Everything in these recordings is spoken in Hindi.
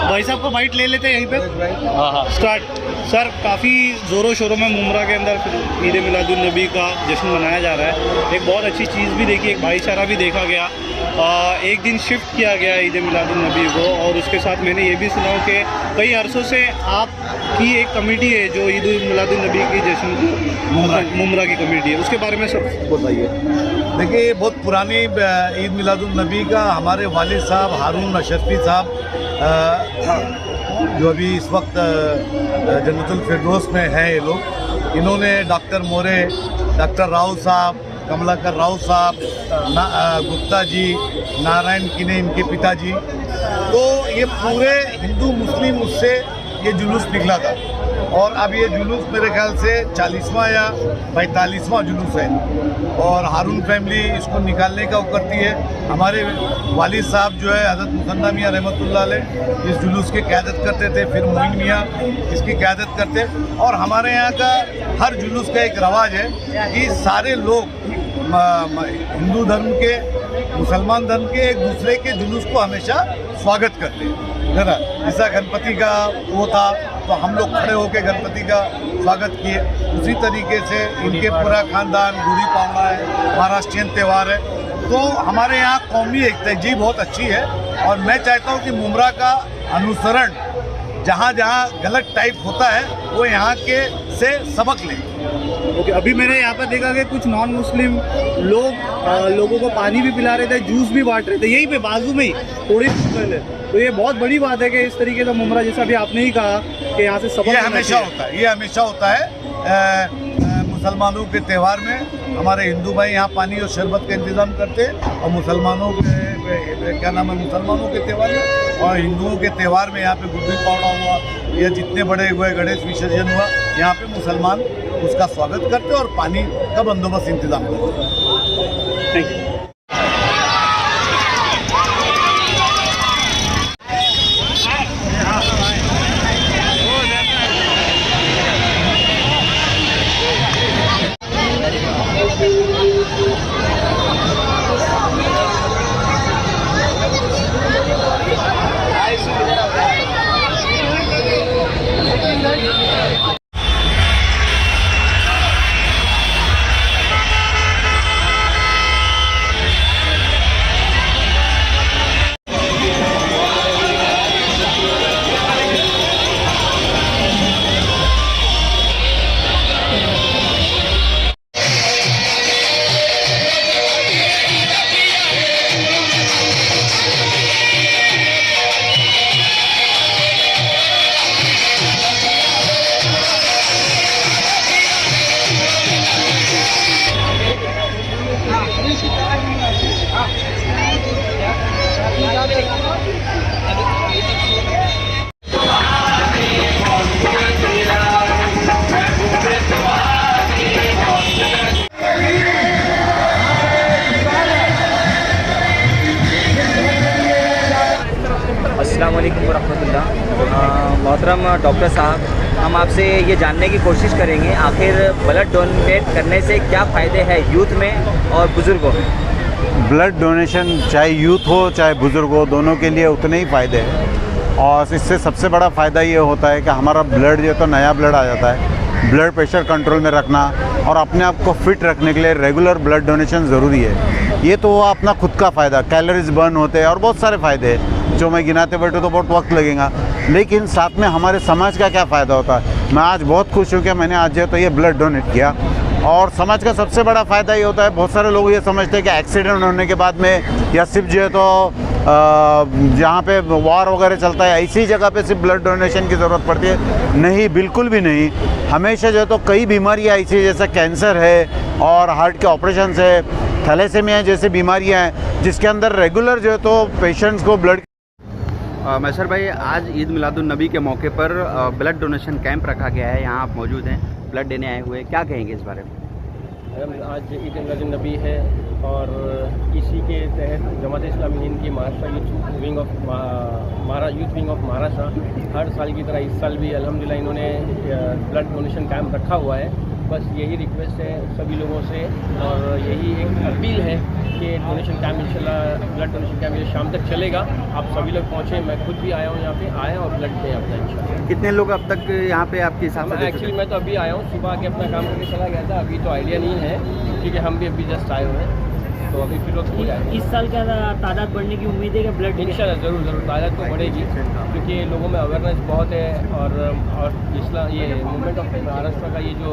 भाई साहब को बाइट ले लेते हैं यहीं पे। हाँ स्टार्ट। सर काफ़ी ज़ोरों शोरों में मुमरा के अंदर ईद मिलादुन नबी का जश्न मनाया जा रहा है। एक बहुत अच्छी चीज़ भी देखी, एक भाईचारा भी देखा गया। एक दिन शिफ्ट किया गया ईद मिलादुन नबी को, और उसके साथ मैंने ये भी सुना कि कई अरसों से आपकी एक कमेटी है जो ईद मिलादुन नबी की जश्न मुमरा की कमेटी है, उसके बारे में सब बताइए। देखिए, ये बहुत पुरानी ईद मिलादुन नबी का हमारे वालिद साहब हारून अशरफी साहब जो अभी इस वक्त जन्नतुल फिरदौस में हैं, ये लोग, इन्होंने डॉक्टर मोरे, डॉक्टर राव साहब, कमलाकर राव साहब, गुप्ता जी, नारायण किने इनके पिताजी, तो ये पूरे हिंदू मुस्लिम उससे ये जुलूस निकला था। और अब ये जुलूस मेरे ख्याल से 40वां या 45वां जुलूस है, और हारून फैमिली इसको निकालने का वो करती है। हमारे वालिद साहब जो है हज़रत मुसन्ना मियाँ रहमतुल्लाह अलैह इस जुलूस की क़यादत करते थे, फिर मोइन मियाँ इसकी क़यादत करते। और हमारे यहाँ का हर जुलूस का एक रवाज है कि सारे लोग हिंदू धर्म के, मुसलमान धर्म के एक दूसरे के जुलूस को हमेशा स्वागत करते हैं, है ना। जैसा गणपति का वो था तो हम लोग खड़े होकर गणपति का स्वागत किए, उसी तरीके से इनके पूरा खानदान, गुड़ी पावड़ा है, महाराष्ट्रियन त्यौहार है। तो हमारे यहाँ कौमी एक तहजीब बहुत अच्छी है, और मैं चाहता हूँ कि मुमरा का अनुसरण जहाँ जहाँ गलत टाइप होता है वो यहाँ के से सबक लें। ओके, अभी मैंने यहाँ पर देखा कि कुछ नॉन मुस्लिम लोगों को पानी भी पिला रहे थे, जूस भी बांट रहे थे, यहीं पे बाजू में ही थोड़ी पहले। तो ये बहुत बड़ी बात है कि इस तरीके का मुमरा, जैसा भी आपने ही कहा कि यहाँ से सबक ये हमेशा होता है, ये हमेशा होता है। मुसलमानों के त्यौहार में हमारे हिंदू भाई यहाँ पानी और शरबत का इंतज़ाम करते हैं, और मुसलमानों के क्या नाम है, मुसलमानों के त्यौहार में और हिंदुओं के त्यौहार में यहाँ पे गुड्डी पावड़ा हुआ या जितने बड़े हुए गणेश विसर्जन हुआ, यहाँ पे मुसलमान उसका स्वागत करते और पानी का बंदोबस्त इंतज़ाम करते। Thank you. अस्सलाम वालेकुम वरहमतुल्लाह। मोहतरम डॉक्टर साहब, हम आपसे ये जानने की कोशिश करेंगे आखिर ब्लड डोनेट करने से क्या फ़ायदे हैं यूथ में और बुज़ुर्गों में। ब्लड डोनेशन चाहे यूथ हो चाहे बुज़ुर्ग हो, दोनों के लिए उतने ही फ़ायदे हैं। और इससे सबसे बड़ा फ़ायदा ये होता है कि हमारा ब्लड जो तो नया ब्लड आ जाता है, ब्लड प्रेशर कंट्रोल में रखना और अपने आप को फिट रखने के लिए रेगुलर ब्लड डोनेशन ज़रूरी है। ये तो अपना खुद का फ़ायदा, कैलोरीज बर्न होते हैं और बहुत सारे फ़ायदे हैं जो मैं गिनाते बैठूँ तो बहुत वक्त लगेगा। लेकिन साथ में हमारे समाज का क्या फ़ायदा होता है। मैं आज बहुत खुश हूँ कि मैंने आज जो तो ये ब्लड डोनेट किया, और समाज का सबसे बड़ा फ़ायदा ये होता है, बहुत सारे लोग ये समझते हैं कि एक्सीडेंट होने के बाद में या सिर्फ जो है तो जहाँ पे वार वगैरह चलता है ऐसी जगह पे सिर्फ ब्लड डोनेशन की ज़रूरत पड़ती है। नहीं, बिल्कुल भी नहीं। हमेशा जो है तो कई बीमारियाँ ऐसी जैसे कैंसर है और हार्ट के ऑपरेशन है, थैलेसेमिया जैसे बीमारियाँ हैं जिसके अंदर रेगुलर जो है तो पेशेंट्स को ब्लड। मैसर भाई, आज ईद मिलादुन नबी के मौके पर ब्लड डोनेशन कैंप रखा गया है, यहाँ आप मौजूद हैं, ब्लड देने आए हुए हैं, क्या कहेंगे इस बारे में? आज ईद मिलादुन्नबी है और इसी के तहत जमात इस्लामी हिंद की Maharashtra youth wing of Maharashtra हर साल की तरह इस साल भी अल्हम्दुलिल्लाह इन्होंने ब्लड डोनेशन कैंप रखा हुआ है। बस यही रिक्वेस्ट है सभी लोगों से और यही एक अपील है कि डोनेशन कैंप इंशाल्लाह ब्लड डोनेशन कैंप ये शाम तक चलेगा। आप सभी लोग पहुँचे, मैं खुद भी आया हूँ यहाँ पे, आए और ब्लड दें अपना इंशाल्लाह। कितने लोग अब तक यहाँ पे आपके हिसाब से? एक्चुअली मैं तो अभी आया हूँ, सुबह आके अपना काम करके चला गया था, अभी तो आइडिया नहीं है क्योंकि हम भी अभी जस्ट आए हुए हैं, तो अभी फिर वक्त हो जाएगा। इस साल क्या तादाद बढ़ने की उम्मीद है कि ब्लड इंशाल्लाह ज़रूर तादाद तो बढ़ेगी क्योंकि लोगों में अवेयरनेस बहुत है और ये मूवमेंट ऑफ महाराष्ट्र का ये जो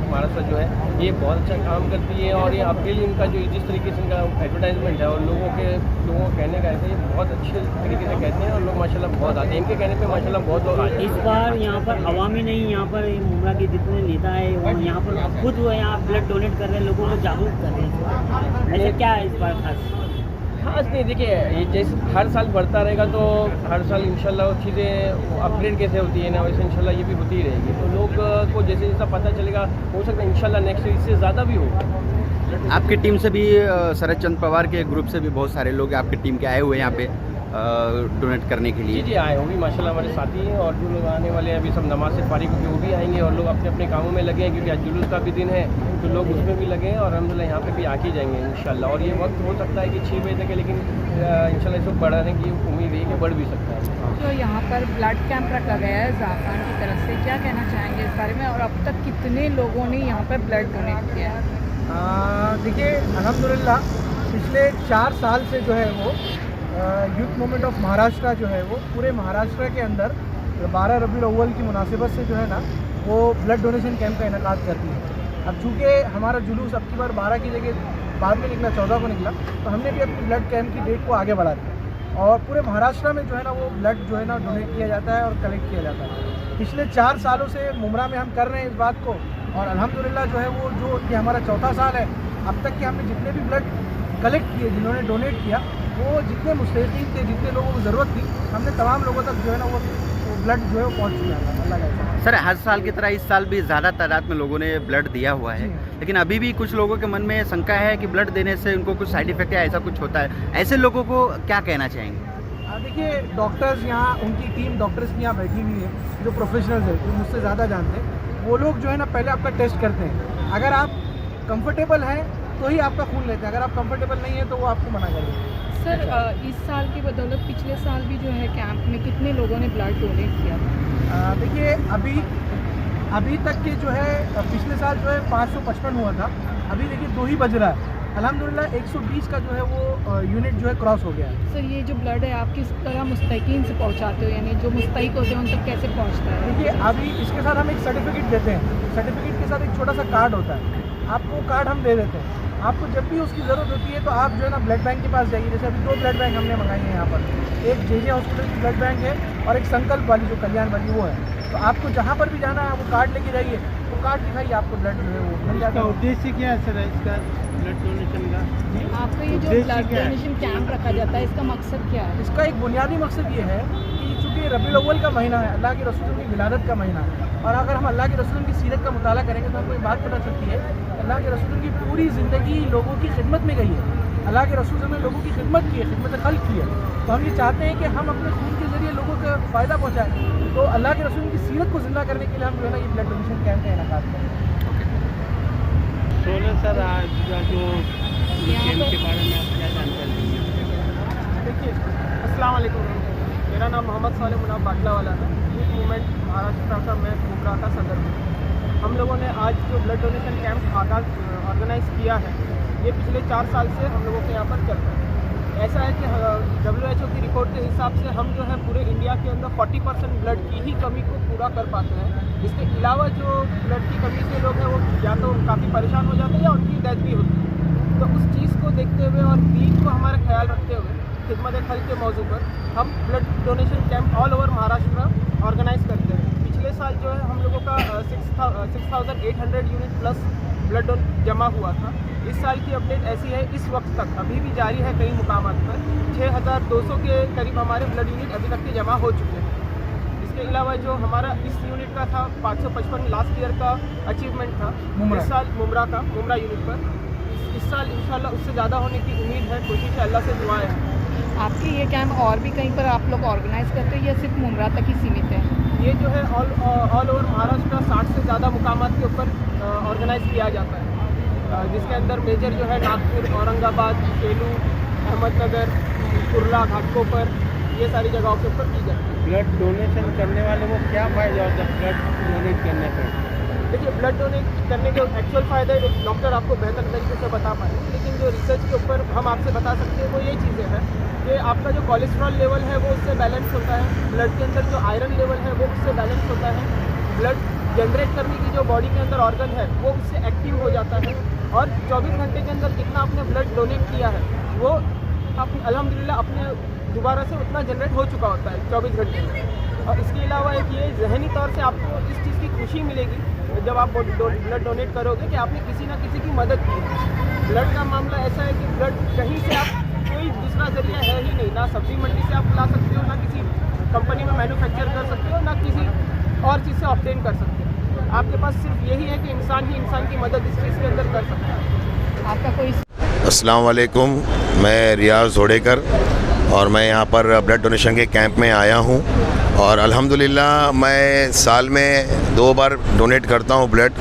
महाराष्ट्र जो है ये बहुत अच्छा काम करती है और ये अपील इनका जो जिस तरीके से इनका एडवर्टाइजमेंट है और लोगों को कहने का ऐसे ये बहुत अच्छे तरीके से कहते हैं और लोग माशाल्लाह बहुत आते हैं। इनके कहने पे माशाल्लाह बहुत लोग आते हैं। इस बार यहाँ पर अवामी नहीं, यहाँ पर मुमरा के जितने नेता है वो यहाँ पर खुद वो यहाँ ब्लड डोनेट कर रहे हैं, लोगों को जागरूक कर रहे हैं। ऐसा क्या है इस बार खास नहीं, देखिए ये जैसे हर साल बढ़ता रहेगा तो हर साल इंशाल्लाह वो चीज़ें अपग्रेड कैसे होती है ना वैसे इंशाल्लाह ये भी होती ही रहेगी। तो लोग को जैसे जैसा पता चलेगा हो सकता है इंशाल्लाह नेक्स्ट इससे ज़्यादा भी हो। आपकी टीम से भी शरद चंद्र पवार के ग्रुप से भी बहुत सारे लोग आपकी टीम के आए हुए हैं यहाँ पे डोनेट करने के लिए। जी आए वो भी माशाल्लाह हमारे साथी हैं और जो लोग आने वाले हैं अभी सब नमाज से फारिग होकर वो भी आएंगे और लोग अपने अपने कामों में लगे हैं क्योंकि आज जुलूस का भी दिन है तो लोग उसमें भी लगे हैं और अल्हम्दुलिल्लाह यहाँ पे भी आके जाएंगे इंशाल्लाह। और ये वक्त हो सकता है कि 6 बजे तक है लेकिन इंशाल्लाह इसको बढ़ाने की उम्मीद है कि बढ़ भी सकता है। तो यहाँ पर ब्लड कैंप रखा गया है ज़ाफ़रान की तरफ से, क्या कहना चाहेंगे इस बारे में और अब तक कितने लोगों ने यहाँ पर ब्लड डोनेट किया है? देखिए अल्हम्दुलिल्लाह पिछले 4 साल से जो है वो यूथ मूवमेंट ऑफ महाराष्ट्र जो है वो पूरे महाराष्ट्र के अंदर 12 रबीउल अव्वल की मुनासिबत से जो है ना वो ब्लड डोनेशन कैंप का इनेकाद करती है। अब चूँकि हमारा जुलूस अब की बार 12 की जगह बाद में निकला, 14 को निकला, तो हमने भी अपनी ब्लड कैंप की डेट को आगे बढ़ा दिया और पूरे महाराष्ट्र में जो है ना वो ब्लड जो है ना डोनेट किया जाता है और कलेक्ट किया जाता है। पिछले 4 सालों से मुमरा में हम कर रहे हैं इस बात को और अल्हम्दुलिल्लाह जो है वो जो ये हमारा 4था साल है, अब तक के हमने जितने भी ब्लड कलेक्ट किए, जिन्होंने डोनेट किया, वो जितने मुस्तहिक़ीन थे, जितने लोगों को ज़रूरत थी, हमने तमाम लोगों तक जो है ना वो ब्लड जो है वो पहुँच चुका है अल्लाह का। सर हर साल की तरह इस साल भी ज़्यादा तादाद में लोगों ने ब्लड दिया हुआ है लेकिन अभी भी कुछ लोगों के मन में शंका है कि ब्लड देने से उनको कुछ साइड इफेक्ट या ऐसा कुछ होता है, ऐसे लोगों को क्या कहना चाहेंगे? देखिए डॉक्टर्स यहाँ, उनकी टीम डॉक्टर्स की यहाँ बैठी हुई है जो प्रोफेशनल्स है, जो मुझसे ज़्यादा जानते हैं, वो लोग जो है ना पहले आपका टेस्ट करते हैं। अगर आप कंफर्टेबल हैं तो ही आपका खून लेते हैं, अगर आप कंफर्टेबल नहीं है तो वो आपको मना कर देंगे। सर इस साल की बदौलत पिछले साल भी जो है कैंप में कितने लोगों ने ब्लड डोनेट किया? देखिए अभी तक के जो है पिछले साल जो है 555 हुआ था, अभी देखिए 2 ही बज रहा है। अल्हम्दुलिल्लाह 120 का जो है वो यूनिट जो है क्रॉस हो गया है। सर ये जो ब्लड है आप किस तरह मुस्तहिक़ीन से पहुंचाते हो, यानी जो मुस्तहिक़ होते हैं उन तक कैसे पहुंचता है? देखिए अभी इसके साथ हम एक सर्टिफिकेट देते हैं, सर्टिफिकेट के साथ एक छोटा सा कार्ड होता है, आपको कार्ड हम दे देते हैं। आपको जब भी उसकी ज़रूरत होती है तो आप जो है ना ब्लड बैंक के पास जाइए। जैसे अभी 2 ब्लड बैंक हमने मंगाई हैं यहाँ पर, एक JJ हॉस्पिटल की ब्लड बैंक है और एक संकल्प वाली जो कल्याण वाली वो है। तो आपको जहाँ पर भी जाना है वो कार्ड लेके जाइए, वो कार्ड दिखाइए, आपको ब्लड जो है वो मिल जाता है। उद्देश्य क्या है सर इसका ब्लड डोनेशन का? आपका ये जो ब्लड डोनेशन कैंप रखा जाता है इसका मकसद क्या है? इसका एक बुनियादी मकसद ये है कि चूँकि रबीउल अव्वल का महीना है, अल्लाह के रसूल की विलादत का महीना है, और अगर हम अल्लाह के रसूल की सीरत का मुताला करेंगे तो हमको एक बात पता चलती है अल्लाह के रसूल की पूरी ज़िंदगी लोगों की खिदमत में गई है। अल्लाह के रसूल ने लोगों की खिदमत की है, खिदमत खल्क़ की है। तो हम ये चाहते हैं कि हम अपने खून के ज़रिए लोगों को फ़ायदा पहुँचाएँ। तो अल्लाह के रसूल की सीरत को ज़िंदा करने के लिए हम जो है ना ये ब्लड डोनेशन कैंप का इनेकाद करें। सर आज जो कैंप के बारे में आप क्या जानकारी देंगे? देखिए अस्सलाम वालेकुम, मेरा नाम मोहम्मद सालिम मुनाफ बाटला वाला है। यूथ मूवमेंट महाराष्ट्र का मैं मुमरा का सदर हूँ। हम लोगों ने आज जो ब्लड डोनेशन कैंप ऑर्गेनाइज़ किया है ये पिछले 4 साल से हम लोगों के यहाँ पर चल रहा है। ऐसा है कि WHO की रिपोर्ट के हिसाब से हम जो है पूरे इंडिया के अंदर 40% ब्लड की ही कमी को पूरा कर पाते हैं। इसके अलावा जो ब्लड की कमी से लोग हैं वो या तो काफ़ी परेशान हो जाते हैं या उनकी डेथ भी होती है। तो उस चीज़ को देखते हुए और दीन को हमारा ख्याल रखते हुए खिदमत खल्क़ के मौजू पर हम blood donation camp all over Maharashtra organise करते हैं। पिछले साल जो है हम लोगों का 6,800 यूनिट प्लस ब्लड जमा हुआ था। इस साल की अपडेट ऐसी है, इस वक्त तक अभी भी जारी है कई मुकामात पर 6,200 के करीब हमारे ब्लड यूनिट अभी तक के जमा हो चुके हैं। इसके अलावा जो हमारा इस यूनिट का था 555 लास्ट ईयर का अचीवमेंट था, इस साल मुमरा यूनिट पर इस साल इंशाल्लाह उससे ज़्यादा होने की उम्मीद है, कोशिश है, अल्लाह से दुआएं हैं। आपके ये कैंप और भी कहीं पर आप लोग ऑर्गेनाइज करते हैं या सिर्फ मुमरा तक ही सीमित है? ये जो है ऑल ओवर महाराष्ट्र 60 से ज़्यादा मुकामात के ऊपर ऑर्गेनाइज किया जाता है, जिसके अंदर मेजर जो है नागपुर, औरंगाबाद, सेलू, अहमदनगर, कुर्ला, घाटकोपर, ये सारी जगहों के ऊपर की जाती है। ब्लड डोनेशन करने वाले को क्या फ़ायदा होता है ब्लड डोनेट करने पर? देखिए, ब्लड डोनेट करने के एक्चुअल फ़ायदे एक डॉक्टर आपको बेहतर तरीके से बता पाए, लेकिन जो रिसर्च के ऊपर हम आपसे बता सकते हैं वो ये चीज़ें हैं कि आपका जो कोलेस्ट्रॉल लेवल है वो उससे बैलेंस होता है, ब्लड के अंदर जो आयरन लेवल है वो उससे बैलेंस होता है, ब्लड जनरेट करने की जो बॉडी के अंदर ऑर्गन है वो उससे एक्टिव हो जाता है, और 24 घंटे के अंदर जितना आपने ब्लड डोनेट किया है वो अल्हम्दुलिल्लाह अपने दोबारा से उतना जनरेट हो चुका होता है 24 घंटे में। और इसके अलावा एक ये जहनी तौर से आपको इस चीज़ की खुशी मिलेगी जब आप ब्लड डोनेट करोगे कि आपने किसी ना किसी की मदद की है। ब्लड का मामला ऐसा है कि ब्लड कहीं से आप कोई दूसरा जरिया है ही नहीं, ना सब्जी मंडी से आप ला सकते हो, ना किसी कंपनी में मैन्युफैक्चर कर सकते हो, ना किसी और चीज़ से ऑब्टेन कर सकते हो। आपके पास सिर्फ यही है कि इंसान ही इंसान की मदद इस चीज़ के अंदर कर सकता है। आपका कोई अस्सलाम वालेकुम, मैं रियाज जोड़ेकर और मैं यहाँ पर ब्लड डोनेशन के कैंप में आया हूँ और अल्हम्दुलिल्लाह मैं साल में 2 बार डोनेट करता हूँ ब्लड,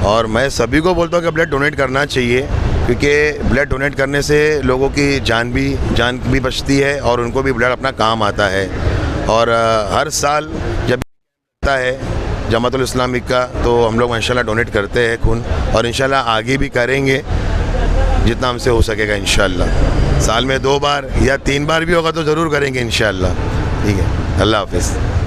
और मैं सभी को बोलता हूँ कि ब्लड डोनेट करना चाहिए, क्योंकि ब्लड डोनेट करने से लोगों की जान भी बचती है और उनको भी ब्लड अपना काम आता है। और हर साल जब होता है जमातुल इस्लामिक का तो हम लोग इंशाल्लाह डोनेट करते हैं खून, और इंशाल्लाह आगे भी करेंगे जितना हमसे हो सकेगा इंशाल्लाह। साल में 2 बार या 3 बार भी होगा तो ज़रूर करेंगे इंशाल्लाह। ठीक है, अल्लाह हाफ़िज़।